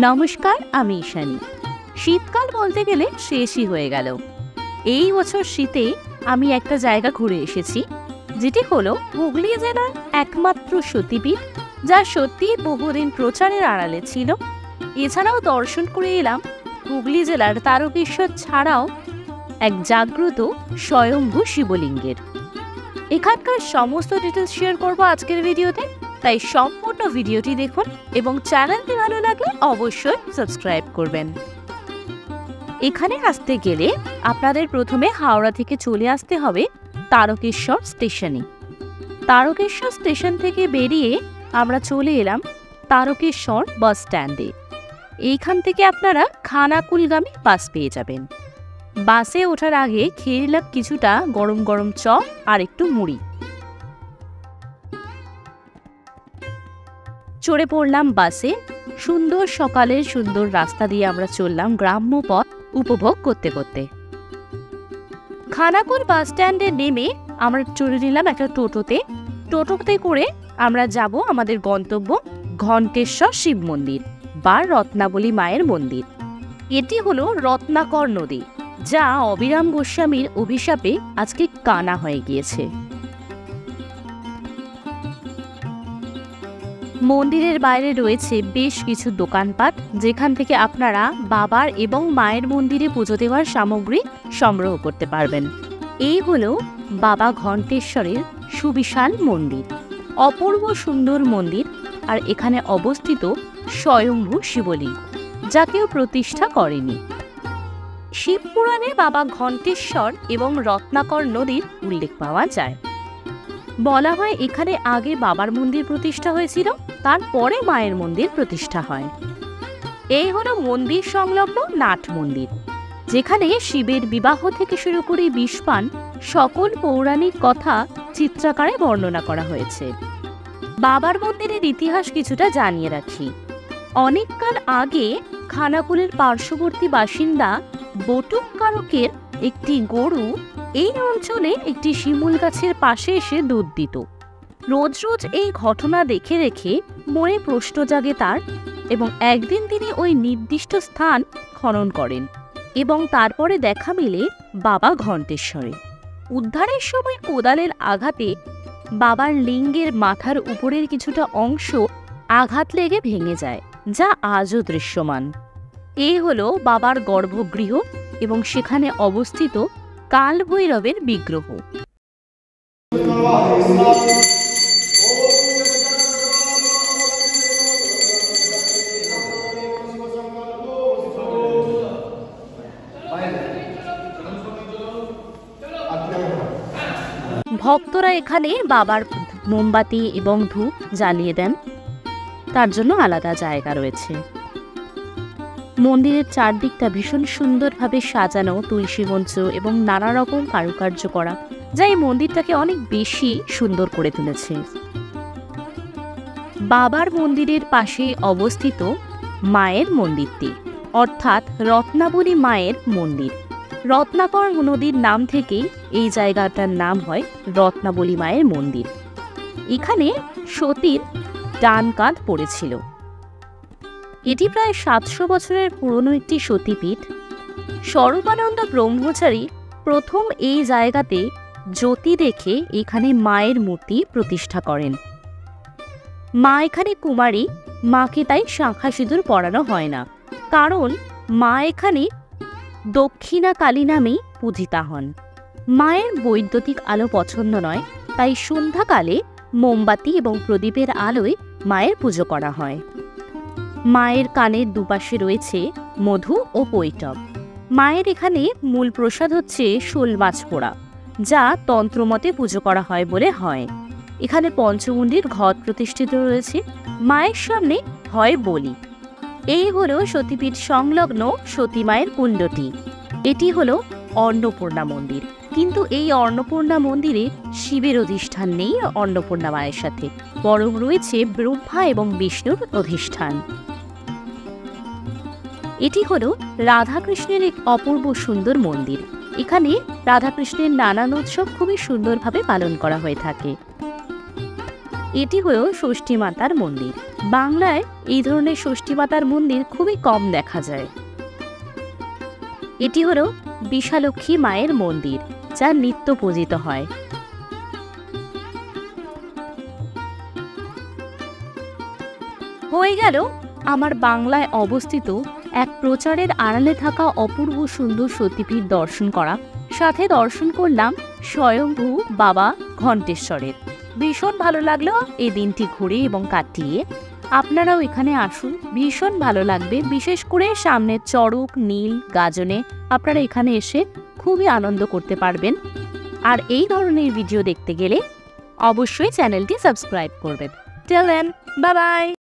নমস্কার, আমি ঈশানী। শীতকাল বলতে গেলে শেষই হয়ে গেল। এই বছর শীতে আমি একটা জায়গা ঘুরে এসেছি, যেটি হলো হুগলি জেলার একমাত্র সতীপীঠ, যা সত্যি বহুদিন প্রচারের আড়ালে ছিল। এছাড়াও দর্শন করে এলাম হুগলি জেলার তারকেশ্বর ছাড়াও এক জাগ্রত স্বয়ম্ভু শিবলিঙ্গের। এখানকার সমস্ত ডিটেলস শেয়ার করবো আজকের ভিডিওতে, তাই সম্পূর্ণ ভিডিওটি দেখুন এবং চ্যানেলটি ভালো লাগলে অবশ্যই সাবস্ক্রাইব করবেন। এখানে আসতে গেলে আপনাদের প্রথমে হাওড়া থেকে চলে আসতে হবে তারকেশ্বর স্টেশনে। তারকেশ্বর স্টেশন থেকে বেরিয়ে আমরা চলে এলাম তারকেশ্বর বাস স্ট্যান্ডে। এইখান থেকে আপনারা খানাকুলগামী বাস পেয়ে যাবেন। বাসে ওঠার আগে খেয়ে নিলাম কিছুটা গরম গরম চপ আর একটু মুড়ি। চড়ে পড়লাম বাসে। সুন্দর সকালের সুন্দর রাস্তা দিয়ে আমরা চললাম গ্রাম্য পথ উপভোগ করতে করতে। খানাকুল বাস স্ট্যান্ডে নেমে আমরা চড়ে নিলাম একটা টোটোতে। টোটোতে করে আমরা যাব আমাদের গন্তব্য ঘণ্টেশ্বর শিব মন্দির বা রত্নাবলী মায়ের মন্দির। এটি হলো রত্নাকর নদী, যা অবিরাম গোস্বামীর অভিশাপে আজকে কানা হয়ে গিয়েছে। মন্দিরের বাইরে রয়েছে বেশ কিছু দোকানপাট, যেখান থেকে আপনারা বাবার এবং মায়ের মন্দিরে পুজো দেওয়ার সামগ্রী সংগ্রহ করতে পারবেন। এই হলো বাবা ঘণ্টেশ্বরের সুবিশাল মন্দির, অপূর্ব সুন্দর মন্দির। আর এখানে অবস্থিত স্বয়ম্ভু শিবলিঙ্গ, যা কেউ প্রতিষ্ঠা করেনি। শিবপুরাণে বাবা ঘণ্টেশ্বর এবং রত্নাকর নদীর উল্লেখ পাওয়া যায়। বলা হয় এখানে আগে বাবার মন্দির প্রতিষ্ঠা হয়েছিল, তারপরে মায়ের মন্দির প্রতিষ্ঠা হয়। এই হলো মন্দির সংলগ্ন নাট মন্দির, যেখানে শিবের বিবাহ থেকে শুরু করে বিষপান সকল পৌরাণিক কথা চিত্রাকারে বর্ণনা করা হয়েছে। বাবার মন্দিরের ইতিহাস কিছুটা জানিয়ে রাখি। অনেককাল আগে খানাকুলের পার্শ্ববর্তী বাসিন্দা বটুককারকের একটি গরু এই অঞ্চলে একটি শিমুল গাছের পাশে এসে দুধ দিত। রোজ রোজ এই ঘটনা দেখে রেখে মনে প্রশ্ন জাগে তার, এবং একদিন তিনি ওই নির্দিষ্ট স্থান খনন করেন এবং তারপরে দেখা মেলে বাবা ঘণ্টেশ্বরে। উদ্ধারের সময় কোদালের আঘাতে বাবার লিঙ্গের মাথার উপরের কিছুটা অংশ আঘাত লেগে ভেঙে যায়, যা আজও দৃশ্যমান। এই হলো বাবার গর্ভগৃহ এবং সেখানে অবস্থিত কালভৈরবের বিগ্রহ। ভক্তরা এখানে বাবার মোমবাতি এবং ধূপ জ্বালিয়ে দেন, তার জন্য আলাদা জায়গা রয়েছে। মন্দিরের চারদিকটা ভীষণ সুন্দরভাবে সাজানো, তুলসী মঞ্চ এবং নানা রকম কারুকার্য করা, যা এই মন্দিরটাকে অনেক বেশি সুন্দর করে তুলেছে। বাবার মন্দিরের পাশে অবস্থিত মায়ের মন্দিরটি, অর্থাৎ রত্নাবলী মায়ের মন্দির। রত্নাকর নদীর নাম থেকেই এই জায়গাটার নাম হয় রত্নাবলী মায়ের মন্দির। এখানে সতীর ডান কাঁধ পড়েছিল। এটি প্রায় 700 বছরের পুরনো একটি সতীপীঠ। স্বরূপানন্দ ব্রহ্মচারী প্রথম এই জায়গাতে জ্যোতি দেখে এখানে মায়ের মূর্তি প্রতিষ্ঠা করেন। মা এখানে কুমারী, মাকে তাই শাঁখা সিঁদুর পরানো হয় না, কারণ মা এখানে দক্ষিণা কালী নামেই পূজিতা হন। মায়ের বৈদ্যুতিক আলো পছন্দ নয়, তাই সন্ধ্যাকালে মোমবাতি এবং প্রদীপের আলোয় মায়ের পুজো করা হয়। মায়ের কানের দুপাশে রয়েছে মধু ও পৈটব। মায়ের এখানে মূল প্রসাদ হচ্ছে শোল মাছ পোড়া, যা তন্ত্রমতে পুজো করা হয় বলে হয়। এখানে পঞ্চমুণ্ডির ঘট প্রতিষ্ঠিত রয়েছে। মায়ের সামনে হয় বলি। এই হলো সতীপীঠ সংলগ্ন সতী মায়ের কুণ্ডটি। এটি হলো অন্নপূর্ণা মন্দির, কিন্তু এই অন্নপূর্ণা মন্দিরে শিবের অধিষ্ঠান নেই অন্নপূর্ণা মায়ের সাথে, বরং রয়েছে ব্রহ্মা এবং বিষ্ণুর অধিষ্ঠান। এটি হলো রাধাকৃষ্ণের এক অপূর্ব সুন্দর মন্দির। এখানে রাধাকৃষ্ণের নানান উৎসব খুবই সুন্দরভাবে পালন করা হয়ে থাকে। এটি হলো ষষ্ঠী মাতার মন্দির। বাংলায় এই ধরনের ষষ্ঠী মাতার মন্দির খুবই কম দেখা যায়। এটি হলো বিশালক্ষী মায়ের মন্দির, যা নিত্য পূজিত হয়। হয়ে গেল আমার বাংলায় অবস্থিত এক প্রচারের আড়ালে থাকা অপূর্ব সুন্দর সতীপীঠ দর্শন করা, সাথে দর্শন করলাম স্বয়ংভূ বাবা ঘণ্টেশ্বরের। ভীষণ ভালো লাগলো এই দিনটি ঘুরে এবং কাটিয়ে। আপনারাও এখানে আসুন, ভীষণ ভালো লাগবে। বিশেষ করে সামনের চড়ক, নীল, গাজনে আপনারা এখানে এসে খুবই আনন্দ করতে পারবেন। আর এই ধরনের ভিডিও দেখতে গেলে অবশ্যই চ্যানেলটি সাবস্ক্রাইব করবেন। Till then, bye by.